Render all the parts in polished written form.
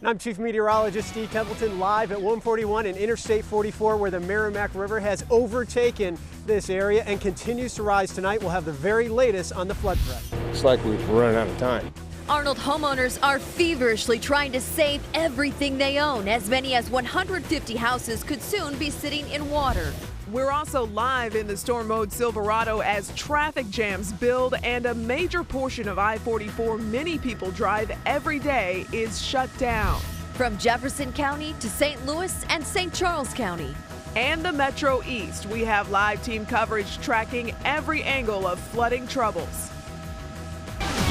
And I'm Chief Meteorologist Steve Templeton, live at 141 and Interstate 44, where the Merrimack River has overtaken this area and continues to rise tonight. We'll have the very latest on the flood threat. It's like we're running out of time. Arnold homeowners are feverishly trying to save everything they own. As many as 150 houses could soon be sitting in water. We're also live in the storm mode Silverado as traffic jams build and a major portion of I-44 many people drive every day is shut down. From Jefferson County to St. Louis and St. Charles County. And the Metro East, we have live team coverage tracking every angle of flooding troubles.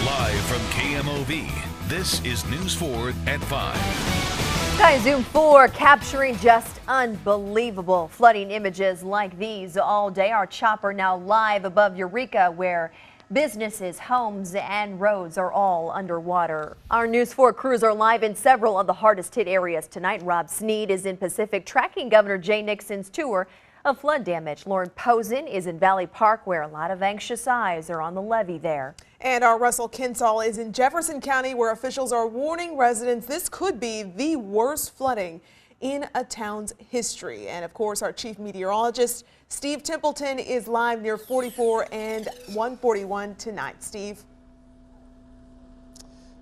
Live from KMOV, this is News 4 at 5. Sky Zoom 4 capturing just unbelievable flooding images like these all day. Our chopper now live above Eureka, where businesses, homes, and roads are all underwater. Our News 4 crews are live in several of the hardest hit areas tonight. Rob Sneed is in Pacific, tracking Governor Jay Nixon's tour of flood damage. Lauren Posen is in Valley Park, where a lot of anxious eyes are on the levee there. And our Russell Kinsall is in Jefferson County, where officials are warning residents this could be the worst flooding in a town's history. And of course, our chief meteorologist, Steve Templeton, is live near 44 and 141 tonight. Steve.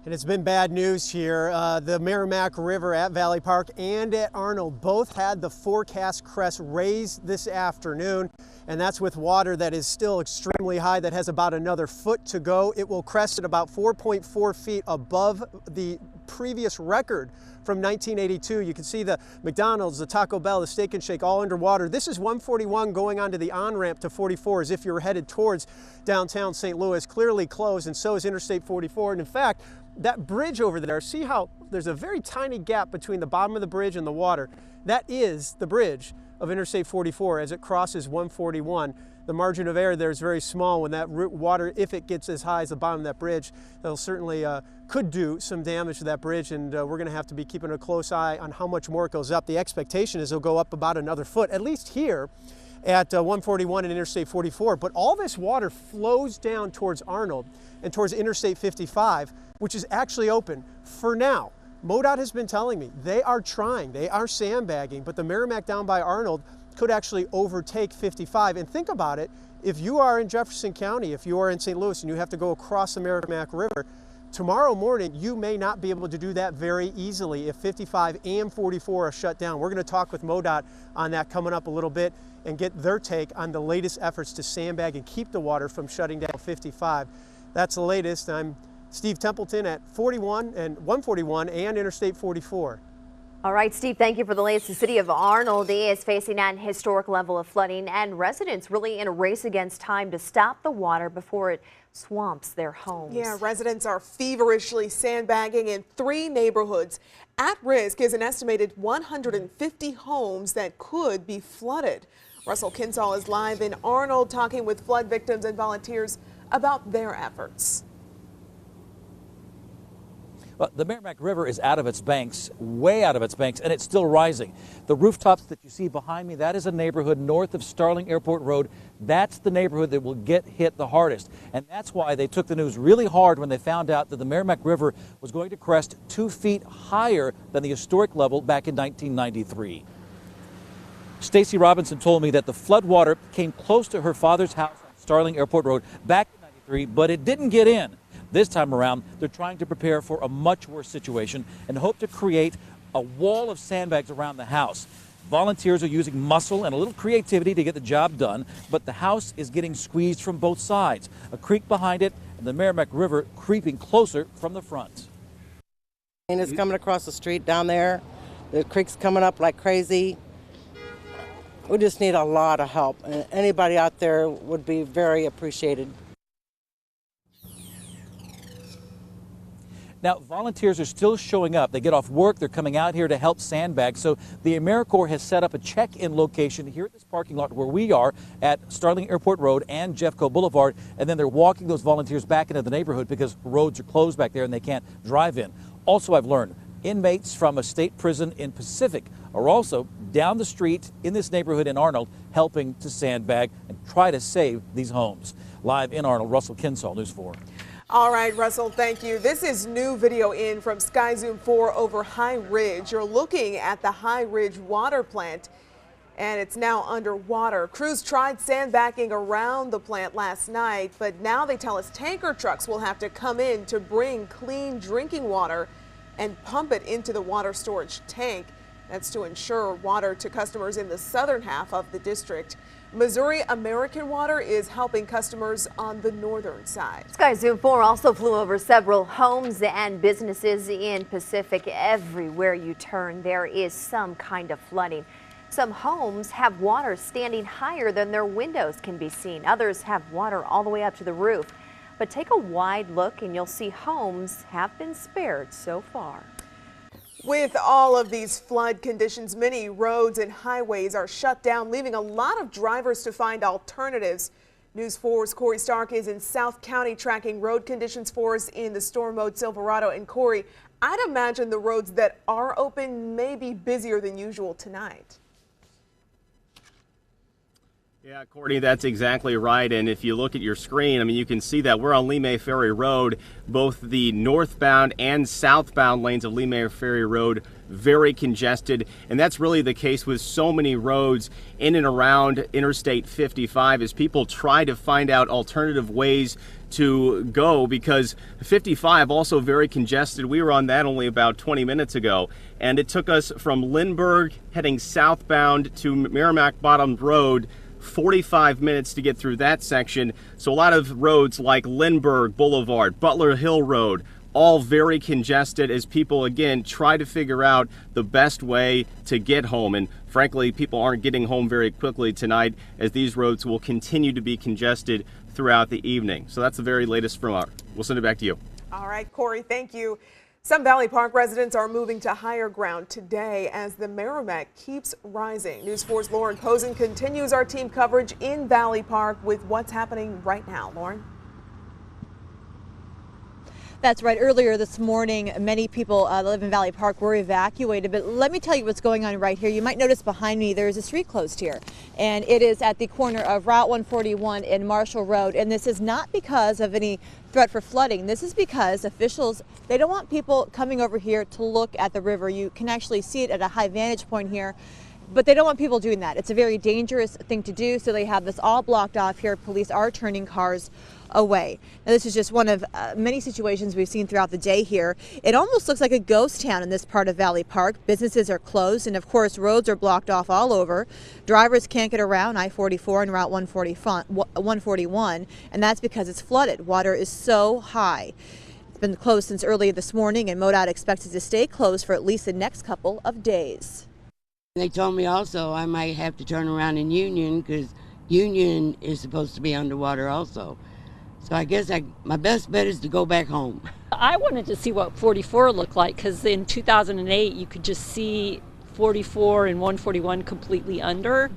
And it's been bad news here. The Merrimack River at Valley Park and at Arnold both had the forecast crest raised this afternoon. And that's with water that is still extremely high, that has about another foot to go. It will crest at about 4.4 feet above the previous record from 1982. You can see the McDonald's, the Taco Bell, the Steak and Shake all underwater. This is 141 going onto the on-ramp to 44 as if you're headed towards downtown St. Louis, clearly closed, and so is Interstate 44. And in fact, that bridge over there, see how there's a very tiny gap between the bottom of the bridge and the water? That is the bridge of Interstate 44 as it crosses 141. The margin of error there is very small. When that water, if it gets as high as the bottom of that bridge, that'll certainly could do some damage to that bridge, and we're going to have to be keeping a close eye on how much more it goes up. The expectation is it'll go up about another foot, at least here at 141 and Interstate 44. But all this water flows down towards Arnold and towards Interstate 55, which is actually open for now. MoDOT has been telling me they are trying, they are sandbagging, but the Merrimack down by Arnold could actually overtake 55. And think about it, if you are in Jefferson County, if you are in St. Louis and you have to go across the Merrimack River, tomorrow morning you may not be able to do that very easily if 55 and 44 are shut down. We're going to talk with MoDOT on that coming up a little bit and get their take on the latest efforts to sandbag and keep the water from shutting down 55. That's the latest. I'm Steve Templeton at 41 and 141 and Interstate 44. All right, Steve, thank you for the latest. The city of Arnold is facing an historic level of flooding, and residents really in a race against time to stop the water before it swamps their homes. Yeah, residents are feverishly sandbagging in 3 neighborhoods. At risk is an estimated 150 homes that could be flooded. Russell Kinsall is live in Arnold talking with flood victims and volunteers about their efforts. Well, the Merrimack River is out of its banks, way out of its banks, and it's still rising. The rooftops that you see behind me, that is a neighborhood north of Starling Airport Road. That's the neighborhood that will get hit the hardest. And that's why they took the news really hard when they found out that the Merrimack River was going to crest 2 feet higher than the historic level back in 1993. Stacy Robinson told me that the floodwater came close to her father's house on Starling Airport Road back in 93, but it didn't get in. This time around, they're trying to prepare for a much worse situation and hope to create a wall of sandbags around the house. Volunteers are using muscle and a little creativity to get the job done, but the house is getting squeezed from both sides. A creek behind it and the Merrimack River creeping closer from the front. And it's coming across the street down there. The creek's coming up like crazy. We just need a lot of help, and anybody out there would be very appreciated. Now, volunteers are still showing up. They get off work, they're coming out here to help sandbag. So the AmeriCorps has set up a check-in location here at this parking lot where we are at Starling Airport Road and Jeffco Boulevard. And then they're walking those volunteers back into the neighborhood because roads are closed back there and they can't drive in. Also, I've learned inmates from a state prison in Pacific are also down the street in this neighborhood in Arnold helping to sandbag and try to save these homes. Live in Arnold, Russell Kinsall, News 4. All right, Russell, thank you. This is new video in from Sky Zoom 4 over High Ridge. You're looking at the High Ridge water plant, and it's now underwater. Crews tried sandbagging around the plant last night, but now they tell us tanker trucks will have to come in to bring clean drinking water and pump it into the water storage tank. That's to ensure water to customers in the southern half of the district. Missouri American Water is helping customers on the northern side. Sky Zoom 4 also flew over several homes and businesses in Pacific. Everywhere you turn, there is some kind of flooding. Some homes have water standing higher than their windows can be seen. Others have water all the way up to the roof. But take a wide look and you'll see homes have been spared so far. With all of these flood conditions, many roads and highways are shut down, leaving a lot of drivers to find alternatives. News 4's Corey Stark is in South County tracking road conditions for us in the storm mode Silverado. And Corey, I'd imagine the roads that are open may be busier than usual tonight. Yeah, Courtney, that's exactly right. And if you look at your screen, I mean, you can see that we're on Lee-May Ferry Road. Both the northbound and southbound lanes of Lee-May Ferry Road very congested. And that's really the case with so many roads in and around Interstate 55 as people try to find out alternative ways to go, because 55 also very congested. We were on that only about 20 minutes ago, and it took us from Lindbergh heading southbound to Merrimack Bottom Road 45 minutes to get through that section. So a lot of roads like Lindbergh Boulevard, Butler Hill Road, all very congested as people again try to figure out the best way to get home. And frankly, people aren't getting home very quickly tonight as these roads will continue to be congested throughout the evening. So that's the very latest from our. We'll send it back to you. All right, Corey, thank you. Some Valley Park residents are moving to higher ground today as the Merrimack keeps rising. News 4's Lauren Posen continues our team coverage in Valley Park with what's happening right now. Lauren? That's right. Earlier this morning, many people that live in Valley Park were evacuated. But let me tell you what's going on right here. You might notice behind me there's a street closed here, and it is at the corner of Route 141 and Marshall Road. And this is not because of any threat for flooding. This is because officials, they don't want people coming over here to look at the river. You can actually see it at a high vantage point here, but they don't want people doing that. It's a very dangerous thing to do, so they have this all blocked off here. Police are turning cars away. Now, this is just one of many situations we've seen throughout the day here. It almost looks like a ghost town in this part of Valley Park. Businesses are closed, and of course roads are blocked off all over. Drivers can't get around I-44 and Route 141, and that's because it's flooded. Water is so high. It's been closed since early this morning, and MoDOT expects it to stay closed for at least the next couple of days. They told me also I might have to turn around in Union because Union is supposed to be underwater also. So I guess my best bet is to go back home. I wanted to see what 44 looked like because in 2008 you could just see 44 and 141 completely under.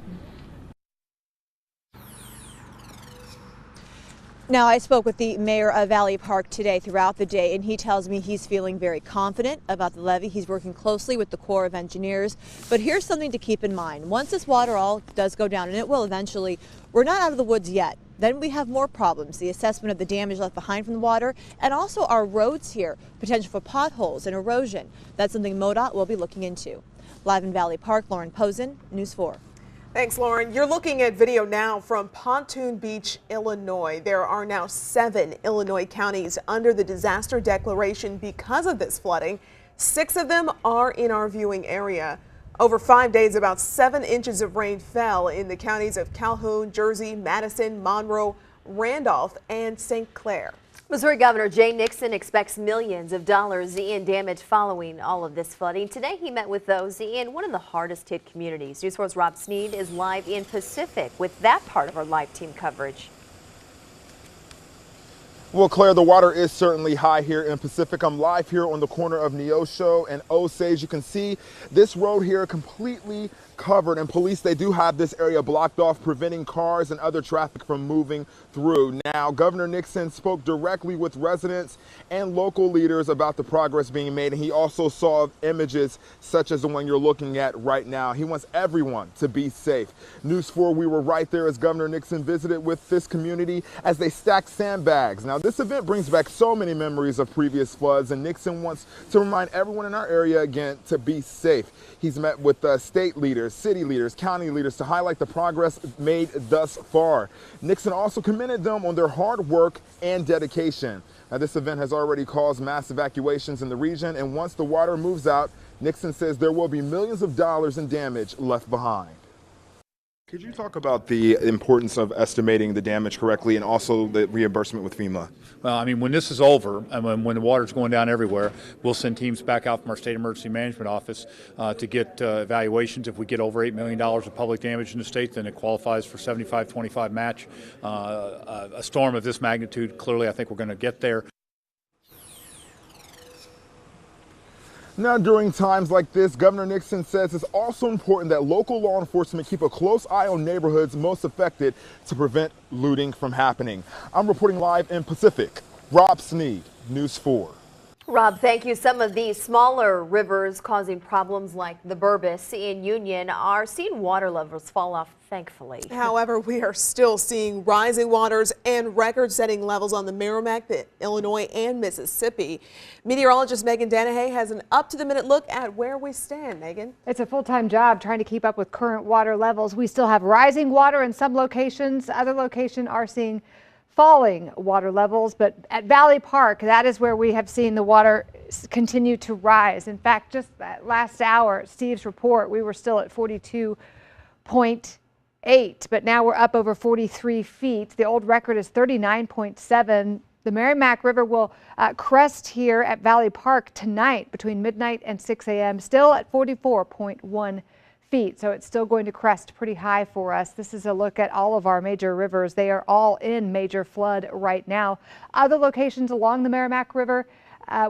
Now, I spoke with the mayor of Valley Park today throughout the day, and he tells me he's feeling very confident about the levee. He's working closely with the Corps of Engineers. But here's something to keep in mind. Once this water all does go down, and it will eventually, we're not out of the woods yet. Then we have more problems, the assessment of the damage left behind from the water, and also our roads here, potential for potholes and erosion. That's something MoDOT will be looking into. Live in Valley Park, Lauren Posen, News 4. Thanks, Lauren. You're looking at video now from Pontoon Beach, Illinois. There are now 7 Illinois counties under the disaster declaration because of this flooding. 6 of them are in our viewing area. Over 5 days, about 7 inches of rain fell in the counties of Calhoun, Jersey, Madison, Monroe, Randolph, and St. Clair. Missouri Governor Jay Nixon expects millions of dollars in damage following all of this flooding. Today, he met with those in one of the hardest hit communities. News 4's Rob Sneed is live in Pacific with that part of our live team coverage. Well, Claire, the water is certainly high here in Pacific. I'm live here on the corner of Neosho and Osage. You can see this road here completely covered, and police, they do have this area blocked off, preventing cars and other traffic from moving through. Now, Governor Nixon spoke directly with residents and local leaders about the progress being made, and he also saw images such as the one you're looking at right now. He wants everyone to be safe. News 4, we were right there as Governor Nixon visited with this community as they stacked sandbags. Now, This event brings back so many memories of previous floods, and Nixon wants to remind everyone in our area again to be safe. He's met with state leaders, city leaders, county leaders to highlight the progress made thus far. Nixon also commended them on their hard work and dedication. Now, this event has already caused mass evacuations in the region, and once the water moves out, Nixon says there will be millions of dollars in damage left behind. Could you talk about the importance of estimating the damage correctly and also the reimbursement with FEMA? Well, I mean, when this is over and when the water's going down everywhere, we'll send teams back out from our State Emergency Management Office to get evaluations. If we get over $8 million of public damage in the state, then it qualifies for 75-25 match. A storm of this magnitude, clearly I think we're going to get there. Now, during times like this, Governor Nixon says it's also important that local law enforcement keep a close eye on neighborhoods most affected to prevent looting from happening. I'm reporting live in Pacific. Rob Sneed, News 4. Rob, thank you. Some of these smaller rivers causing problems like the Burbis in Union are seeing water levels fall off, thankfully. However, we are still seeing rising waters and record-setting levels on the Merrimack, the Illinois, and Mississippi. Meteorologist Megan Danahay has an up-to-the-minute look at where we stand. Megan? It's a full-time job trying to keep up with current water levels. We still have rising water in some locations. Other locations are seeing falling water levels, but at Valley Park, that is where we have seen the water continue to rise. In fact, just that last hour, Steve's report, we were still at 42.8, but now we're up over 43 feet. The old record is 39.7. The Merrimack River will crest here at Valley Park tonight between midnight and 6 a.m., still at 44.1 feet, so it's still going to crest pretty high for us. This is a look at all of our major rivers. They are all in major flood right now. Other locations along the Merrimack River,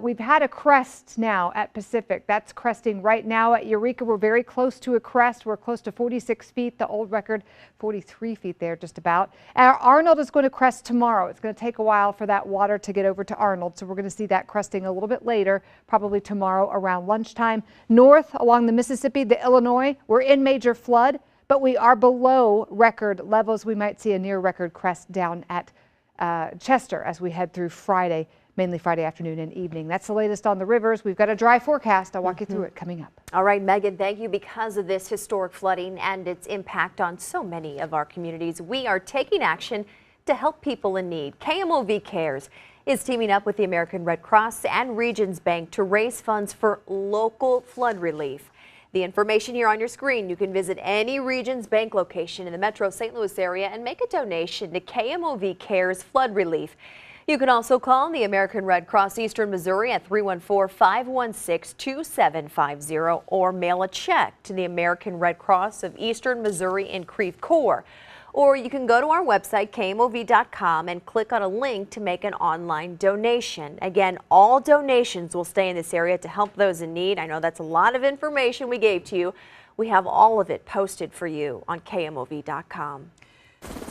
we've had a crest now at Pacific. That's cresting right now at Eureka. We're very close to a crest. We're close to 46 feet. The old record, 43 feet there just about. And Arnold is going to crest tomorrow. It's going to take a while for that water to get over to Arnold, so we're going to see that cresting a little bit later, probably tomorrow around lunchtime. North along the Mississippi, the Illinois, we're in major flood, but we are below record levels. We might see a near record crest down at Chester as we head through Friday, mainly Friday afternoon and evening. That's the latest on the rivers. We've got a dry forecast. I'll walk you through it coming up. All right, Megan, thank you. Because of this historic flooding and its impact on so many of our communities, we are taking action to help people in need. KMOV Cares is teaming up with the American Red Cross and Regions Bank to raise funds for local flood relief. The information here on your screen. You can visit any Regions Bank location in the Metro St. Louis area and make a donation to KMOV Cares Flood Relief. You can also call the American Red Cross Eastern Missouri at 314-516-2750 or mail a check to the American Red Cross of Eastern Missouri in Creve Coeur. Or you can go to our website, KMOV.com, and click on a link to make an online donation. Again, all donations will stay in this area to help those in need. I know that's a lot of information we gave to you. We have all of it posted for you on KMOV.com.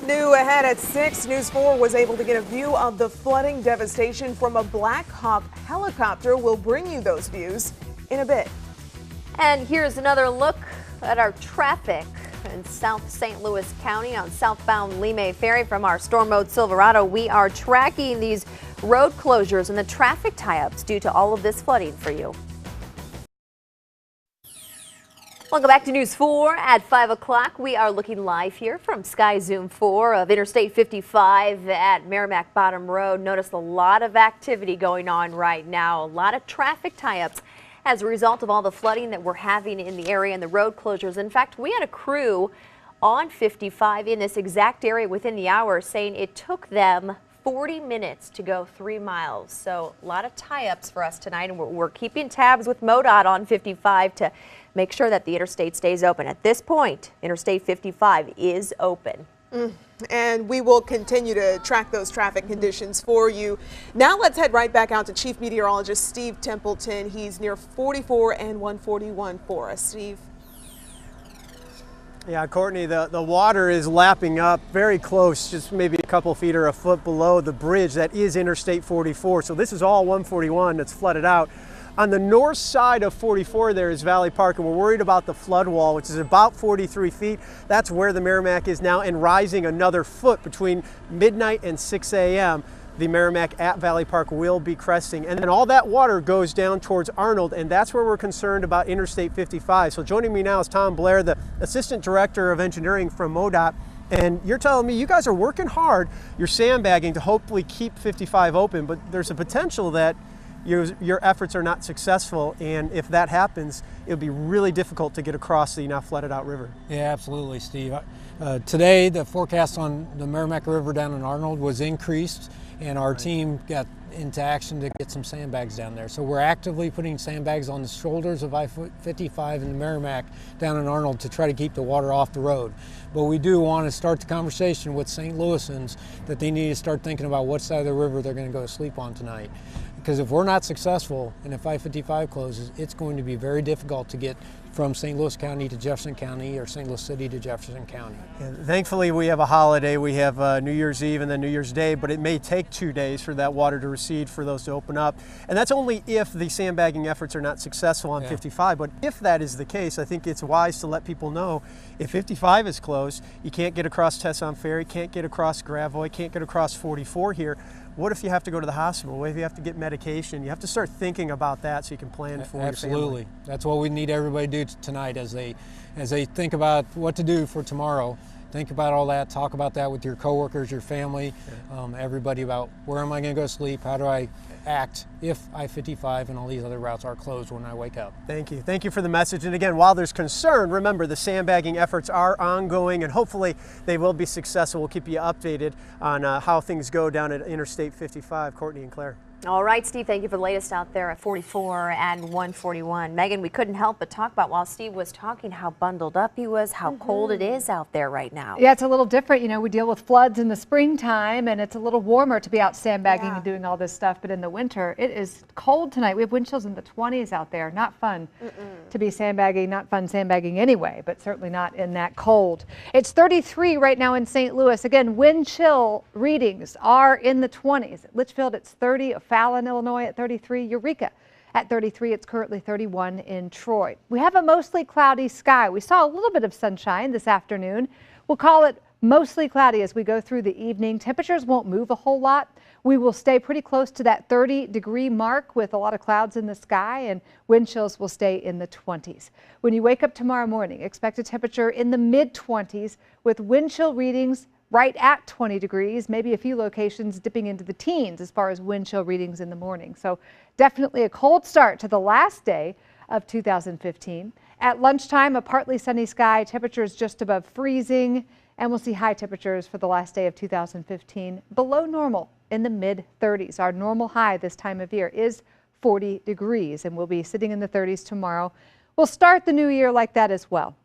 New ahead at 6, News 4 was able to get a view of the flooding devastation from a Black Hawk helicopter. We'll bring you those views in a bit. And here's another look at our traffic in South St. Louis County on southbound Lemay Ferry from our Storm Mode Silverado. We are tracking these road closures and the traffic tie-ups due to all of this flooding for you. Welcome back to News 4 at 5 o'clock. We are looking live here from Sky Zoom 4 of Interstate 55 at Merrimack Bottom Road. Notice a lot of activity going on right now, a lot of traffic tie-ups as a result of all the flooding that we're having in the area and the road closures. In fact, we had a crew on 55 in this exact area within the hour saying it took them 40 minutes to go 3 miles. So a lot of tie-ups for us tonight, and we're keeping tabs with MoDOT on 55 to make sure that the interstate stays open. At this point, Interstate 55 is open. And we will continue to track those traffic conditions for you. Now let's head right back out to Chief Meteorologist Steve Templeton. He's near 44 and 141 for us. Steve. Yeah, Courtney, the water is lapping up very close, just maybe a couple feet or a foot below the bridge that is Interstate 44. So this is all 141 that's flooded out. On the north side of 44 there is Valley Park, and we're worried about the flood wall, which is about 43 feet. That's where the Merrimack is now, and rising another foot between midnight and 6 a.m. the Merrimack at Valley Park will be cresting. And then all that water goes down towards Arnold, and that's where we're concerned about Interstate 55. So joining me now is Tom Blair, the Assistant Director of Engineering from MoDOT. And you're telling me you guys are working hard, you're sandbagging to hopefully keep 55 open, but there's a potential that your efforts are not successful, and if that happens, it'll be really difficult to get across the now flooded out river. Yeah, absolutely, Steve. Today, the forecast on the Merrimack River down in Arnold was increased, and our team got into action to get some sandbags down there. So we're actively putting sandbags on the shoulders of I-55 and the Merrimack down in Arnold to try to keep the water off the road. But we do want to start the conversation with St. Louisans that they need to start thinking about what side of the river they're going to go to sleep on tonight. Because if we're not successful and if I-55 closes, it's going to be very difficult to get from St. Louis County to Jefferson County or St. Louis City to Jefferson County. And thankfully, we have a holiday. We have New Year's Eve and then New Year's Day, but it may take 2 days for that water to recede, for those to open up. And that's only if the sandbagging efforts are not successful on 55. But if that is the case, I think it's wise to let people know if 55 is closed, you can't get across Tesson Ferry, can't get across Gravois, can't get across 44 here. What if you have to go to the hospital? What if you have to get medication? You have to start thinking about that so you can plan for your family. Absolutely. That's what we need everybody to do tonight as they think about what to do for tomorrow. Think about all that, talk about that with your coworkers, your family, everybody about where am I going to go to sleep, how do I act if I-55 and all these other routes are closed when I wake up. Thank you. Thank you for the message. And again, while there's concern, remember the sandbagging efforts are ongoing and hopefully they will be successful. We'll keep you updated on how things go down at Interstate 55. Courtney and Claire. All right, Steve, thank you for the latest out there at 44 and 141. Megan, we couldn't help but talk about, while Steve was talking, how bundled up he was, how cold it is out there right now. Yeah, it's a little different. You know, we deal with floods in the springtime, and it's a little warmer to be out sandbagging and doing all this stuff. But in the winter, it is cold tonight. We have wind chills in the 20s out there. Not fun to be sandbagging, not fun sandbagging anyway, but certainly not in that cold. It's 33 right now in St. Louis. Again, wind chill readings are in the 20s. At Litchfield, it's 30. Fallon, Illinois at 33, Eureka at 33. It's currently 31 in Troy. We have a mostly cloudy sky. We saw a little bit of sunshine this afternoon. We'll call it mostly cloudy as we go through the evening. Temperatures won't move a whole lot. We will stay pretty close to that 30-degree mark with a lot of clouds in the sky, and wind chills will stay in the 20s. When you wake up tomorrow morning, expect a temperature in the mid-20s with wind chill readings right at 20 degrees, maybe a few locations dipping into the teens as far as wind chill readings in the morning. So definitely a cold start to the last day of 2015. At lunchtime, a partly sunny sky, temperatures just above freezing, and we'll see high temperatures for the last day of 2015 below normal in the mid-30s. Our normal high this time of year is 40 degrees, and we'll be sitting in the 30s tomorrow. We'll start the new year like that as well.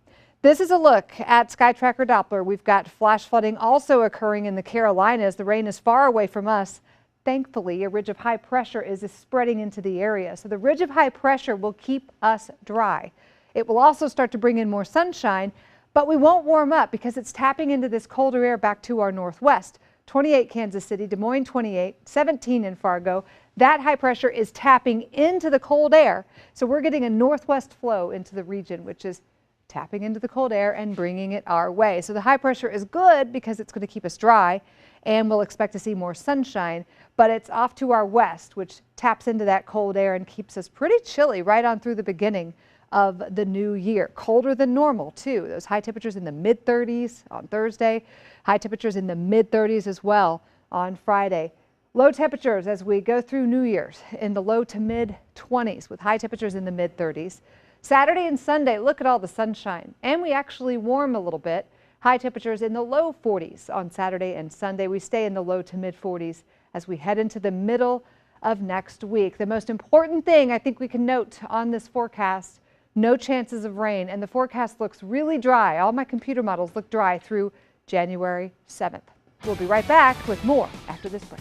This is a look at SkyTracker Doppler. We've got flash flooding also occurring in the Carolinas. The rain is far away from us. Thankfully, a ridge of high pressure is spreading into the area. So the ridge of high pressure will keep us dry. It will also start to bring in more sunshine, but we won't warm up because it's tapping into this colder air back to our northwest. 28 Kansas City, Des Moines 28, 17 in Fargo. That high pressure is tapping into the cold air. So we're getting a northwest flow into the region, which is tapping into the cold air and bringing it our way. So the high pressure is good because it's going to keep us dry, and we'll expect to see more sunshine, but it's off to our west, which taps into that cold air and keeps us pretty chilly right on through the beginning of the new year. Colder than normal too. Those high temperatures in the mid-30s on Thursday, high temperatures in the mid-30s as well on Friday. Low temperatures as we go through New Year's in the low to mid-20s with high temperatures in the mid-30s. Saturday and Sunday, look at all the sunshine, and we actually warm a little bit. High temperatures in the low 40s on Saturday and Sunday. We stay in the low to mid 40s as we head into the middle of next week. The most important thing I think we can note on this forecast, no chances of rain, and the forecast looks really dry. All my computer models look dry through January 7th. We'll be right back with more after this break.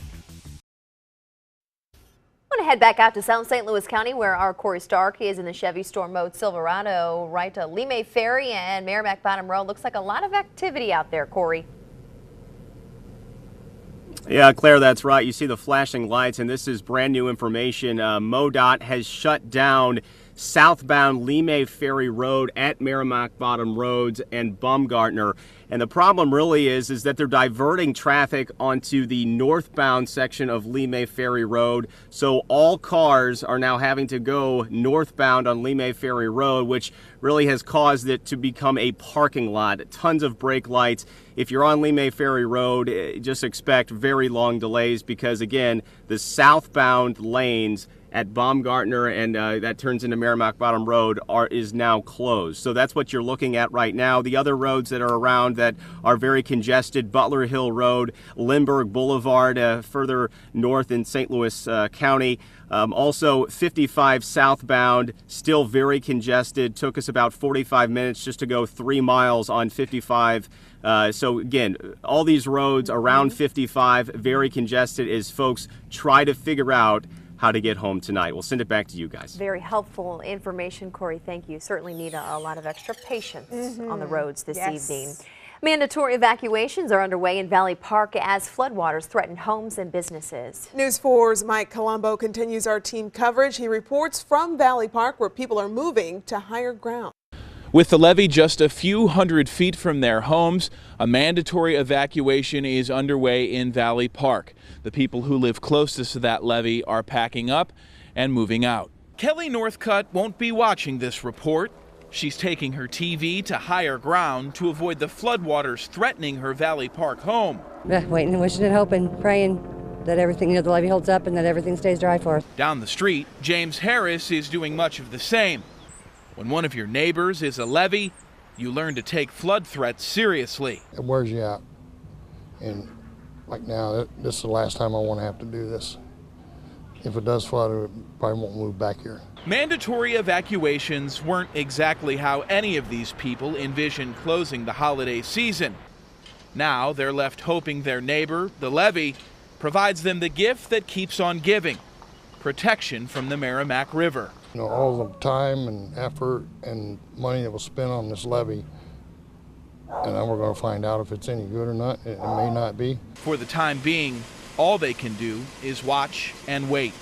I want to head back out to South St. Louis County where our Corey Stark is in the Chevy Storm Mode Silverado right to Lee May Ferry and Merrimack Bottom Road. Looks like a lot of activity out there, Corey. Yeah, Claire, that's right. You see the flashing lights, and this is brand new information. MoDOT has shut down southbound Lee Ferry Road at Merrimack Bottom Roads and Baumgartner. And the problem really is that they're diverting traffic onto the northbound section of Lee Ferry Road. So all cars are now having to go northbound on Lee Ferry Road, which really has caused it to become a parking lot. Tons of brake lights. If you're on Lee Ferry Road, just expect very long delays because, again, the southbound lanes at Baumgartner and that turns into Merrimack Bottom Road is now closed. So that's what you're looking at right now. The other roads that are around that are very congested, Butler Hill Road, Lindbergh Boulevard, further north in St. Louis County. Also 55 southbound, still very congested. Took us about 45 minutes just to go 3 miles on 55. So again, all these roads around 55, very congested as folks try to figure out how to get home tonight. We'll send it back to you guys. Very helpful information, Corey. Thank you. Certainly need a lot of extra patience on the roads this evening. Mandatory evacuations are underway in Valley Park as floodwaters threaten homes and businesses. News 4's Mike Colombo continues our team coverage. He reports from Valley Park where people are moving to higher ground. With the levee just a few hundred feet from their homes, a mandatory evacuation is underway in Valley Park. The people who live closest to that levee are packing up and moving out. Kelly Northcutt won't be watching this report. She's taking her TV to higher ground to avoid the floodwaters threatening her Valley Park home. Waiting and wishing and hoping, praying that everything, the levee holds up and that everything stays dry for us. Down the street, James Harris is doing much of the same. When one of your neighbors is a levee, you learn to take flood threats seriously. It wears you out. And like now, this is the last time I want to have to do this. If it does flood, it probably won't move back here. Mandatory evacuations weren't exactly how any of these people envisioned closing the holiday season. Now they're left hoping their neighbor, the levee, provides them the gift that keeps on giving: protection from the Merrimack River. You know, all the time and effort and money that was spent on this levee, and then we're going to find out if it's any good or not. It may not be. For the time being, all they can do is watch and wait.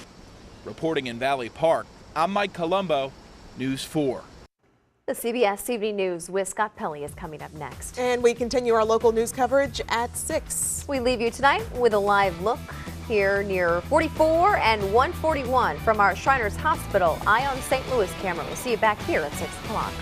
Reporting in Valley Park, I'm Mike Colombo, News 4. The CBS Evening News with Scott Pelley is coming up next. And we continue our local news coverage at 6. We leave you tonight with a live look here near 44 and 141 from our Shriners Hospital Eye on St. Louis camera. We'll see you back here at 6 o'clock.